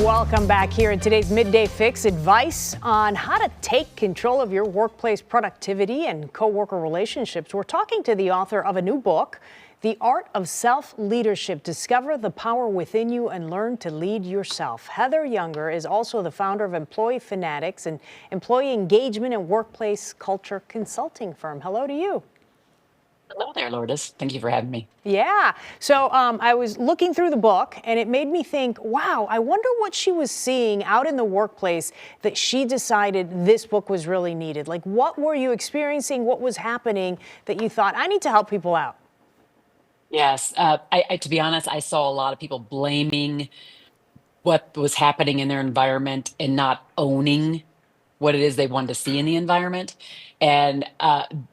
Welcome back here in today's Midday Fix. Advice on how to take control of your workplace productivity and coworker relationships. We're talking to the author of a new book, The Art of Self-Leadership. Discover the power within you and learn to lead yourself. Heather Younger is also the founder of Employee Fanatics, an employee engagement and workplace culture consulting firm. Hello to you. Hello there, Lourdes. Thank you for having me. Yeah. So I was looking through the book and it made me think, wow, I wonder what she was seeing out in the workplace that she decided this book was really needed. Like, what were you experiencing? What was happening that you thought, I need to help people out? Yes, to be honest, I saw a lot of people blaming what was happening in their environment and not owning what it is they wanted to see in the environment. And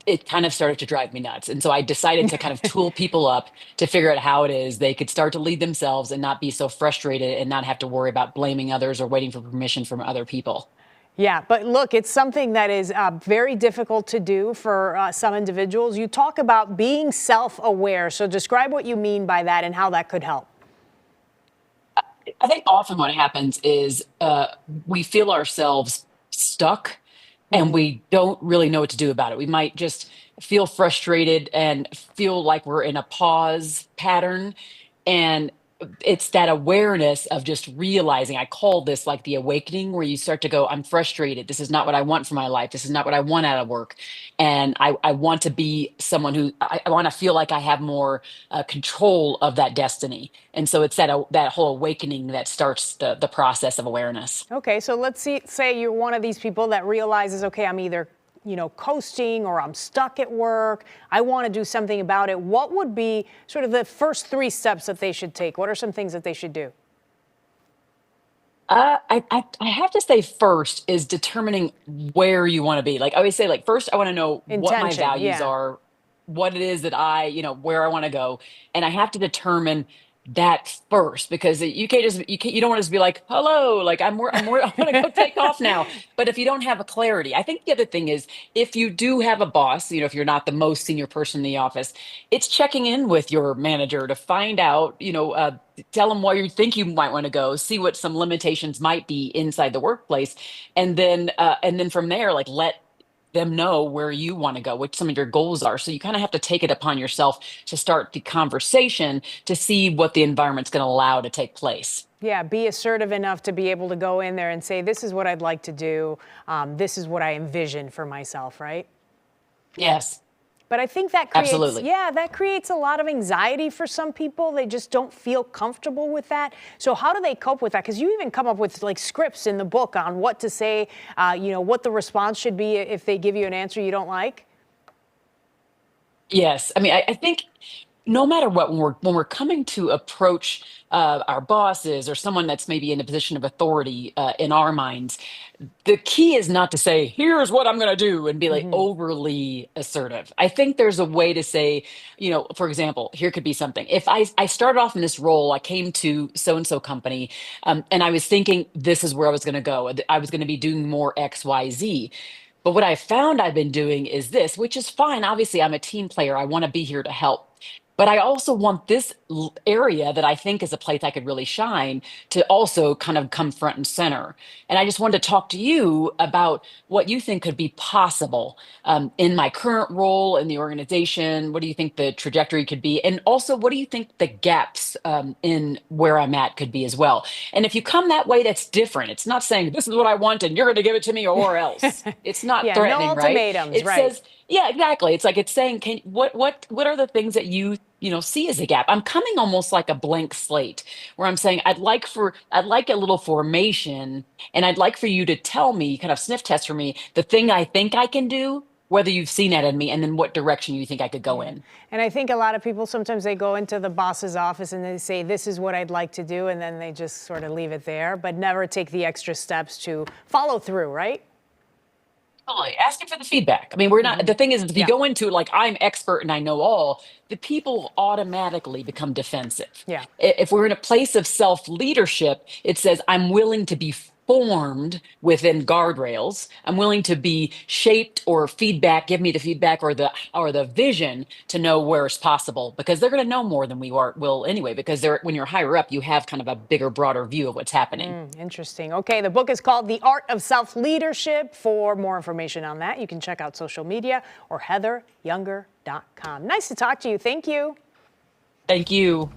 it kind of started to drive me nuts. And so I decided to kind of tool people up to figure out how it is they could start to lead themselves and not be so frustrated and not have to worry about blaming others or waiting for permission from other people. Yeah, but look, it's something that is very difficult to do for some individuals. You talk about being self-aware. So describe what you mean by that and how that could help. I think often what happens is we feel ourselves stuck and we don't really know what to do about it. We might just feel frustrated and feel like we're in a pause pattern. And it's that awareness of just realizing, I call this like the awakening, where you start to go, I'm frustrated. This is not what I want for my life. This is not what I want out of work. And I want to be someone who I want to feel like I have more control of that destiny. And so it's that whole awakening that starts the process of awareness. Okay, so say you're one of these people that realizes, okay, I'm either coasting or I'm stuck at work. I want to do something about it. What would be sort of the first 3 steps that they should take? What are some things that they should do? I have to say first is determining where you want to be. Like I always say, like first I want to know what my Intention, values yeah. are, what it is that where I want to go, and I have to determine that first because you don't want to just be like, hello, like I want to go take off now. But if you don't have a clarity, I think the other thing is if you do have a boss, if you're not the most senior person in the office, it's checking in with your manager to find out, tell them why you think you might want to go, see what some limitations might be inside the workplace, and then from there, like let them know where you want to go, what some of your goals are. So you kind of have to take it upon yourself to start the conversation to see what the environment's going to allow to take place. Yeah, be assertive enough to be able to go in there and say, this is what I'd like to do. This is what I envision for myself, right? Yes. But I think that Absolutely. that creates a lot of anxiety for some people. They just don't feel comfortable with that. So how do they cope with that? Because you even come up with like scripts in the book on what to say, what the response should be if they give you an answer you don't like. Yes. I mean, I think no matter what, when we're coming to approach our bosses or someone that's maybe in a position of authority in our minds, the key is not to say, "Here's what I'm going to do," and be like overly assertive. I think there's a way to say, for example, here could be something. If I started off in this role, I came to so and so company, and I was thinking this is where I was going to go. I was going to be doing more X, Y, Z. But what I found I've been doing is this, which is fine. Obviously, I'm a team player. I want to be here to help. But I also want this area that I think is a place I could really shine to also kind of come front and center. And I just wanted to talk to you about what you think could be possible in my current role in the organization. What do you think the trajectory could be? And also, what do you think the gaps in where I'm at could be as well? And if you come that way, that's different. It's not saying this is what I want and you're going to give it to me or else. It's not Yeah, no threatening, right? ultimatums, It right? says, yeah, exactly. It's like it's saying, what are the things that you see as a gap? I'm coming almost like a blank slate where I'm saying I'd like a little formation, and I'd like for you to tell me, kind of sniff test for me, the thing I think I can do, whether you've seen that in me, and then what direction you think I could go Yeah. in. And I think a lot of people, sometimes they go into the boss's office and they say, this is what I'd like to do. And then they just sort of leave it there, but never take the extra steps to follow through, right? Totally. Asking for the feedback. I mean, we're not, the thing is, if you Yeah. go into it like I'm expert and I know all, the people automatically become defensive. Yeah. If we're in a place of self leadership, it says, I'm willing to be formed within guardrails. I'm willing to be shaped or feedback, give me the feedback or the vision to know where it's possible, because they're going to know more than will anyway, because when you're higher up, you have kind of a bigger, broader view of what's happening. Interesting. Okay, the book is called The Art of Self-Leadership. For more information on that, you can check out social media or heatheryounger.com. Nice to talk to you. Thank you. Thank you.